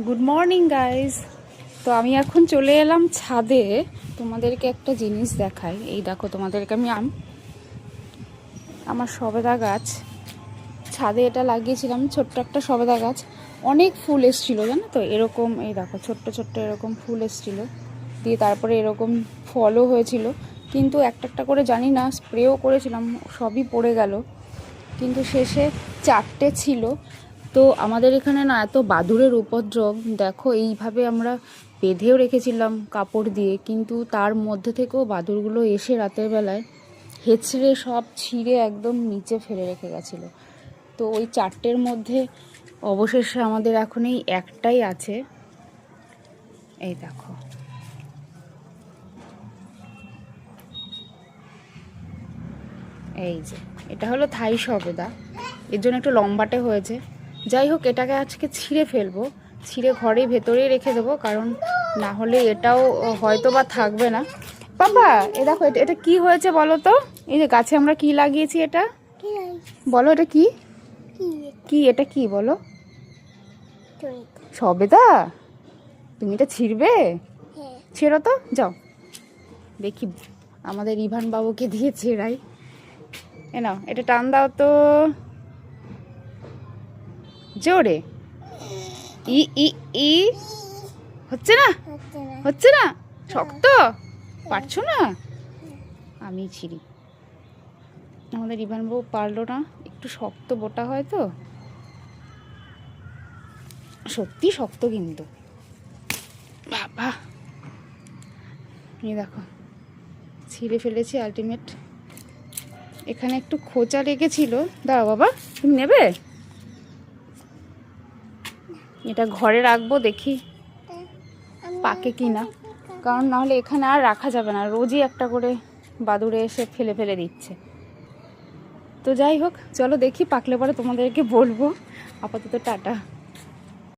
Good morning guys. তো আমি এখন চলে এলাম ছাদে, তোমাদেরকে একটা জিনিস দেখাই। এই দেখো, তোমাদেরকে আমি আমার সবেদা গাছ, ছাদে এটা লাগিয়েছিলাম, ছোট্ট একটা সবেদা গাছ। অনেক ফুল এসেছিলো জানো তো, এরকম এই দেখো ছোট্ট ছোট্ট এরকম ফুল এসেছিলো, দিয়ে তারপরে এরকম ফলও হয়েছিল। কিন্তু একটা একটা করে জানি না, স্প্রেও করেছিলাম, সবই পড়ে গেল। কিন্তু শেষে 4টে ছিল। তো আমাদের এখানে না এত বাদুড়ের উপদ্রব, দেখো এইভাবে আমরা বেঁধেও রেখেছিলাম কাপড় দিয়ে, কিন্তু তার মধ্যে থেকেও বাদুড়গুলো এসে রাতের বেলায় হেঁচড়ে সব ছিঁড়ে একদম নিচে ফেলে রেখে গেছিলো। তো ওই 4টের মধ্যে অবশেষে আমাদের এখন এই একটাই আছে। এই দেখো, এই যে এটা হলো থাই সবেদা, এর জন্য একটু লম্বাটে হয়েছে। যাই হোক, এটাকে আজকে ছিঁড়ে ফেলবো, ছিঁড়ে ঘরের ভেতরেই রেখে দেবো, কারণ না হলে এটাও হয়তো বা থাকবে না। বাবা এ দেখো, এটা এটা কি হয়েছে বলো তো? এই যে গাছে আমরা কি লাগিয়েছি, এটা বলো, এটা কি কি এটা কি বলো? সবেদা? তুমি এটা ছিঁড়বে? ছেড়ো তো, যাও দেখি আমাদের ইভান বাবুকে দিয়ে ছেড়াই। এ নাও, এটা টান দাও তো জোরে। ই ই ই হচ্ছে না, হচ্ছে না, শক্ত, পারছো না? আমি ছিঁড়ি, আমাদের ইভান বাবু পারলো না, একটু শক্ত বোটা হয় তো, সত্যি শক্ত কিন্তু। বাবা এই দেখো ছিঁড়ে ফেলেছি আলটিমেট। এখানে একটু খোঁচা লেগেছিল, দাঁড়াও বাবা, তুমি নেবে? এটা ঘরে রাখবো, দেখি পাকে কি না, কারণ নাহলে এখানে আর রাখা যাবে না, রোজই একটা করে বাদুড়ে এসে ফেলে ফেলে দিচ্ছে। তো যাই হোক, চলো দেখি, পাকলে পরে তোমাদেরকে বলবো। আপাতত টাটা।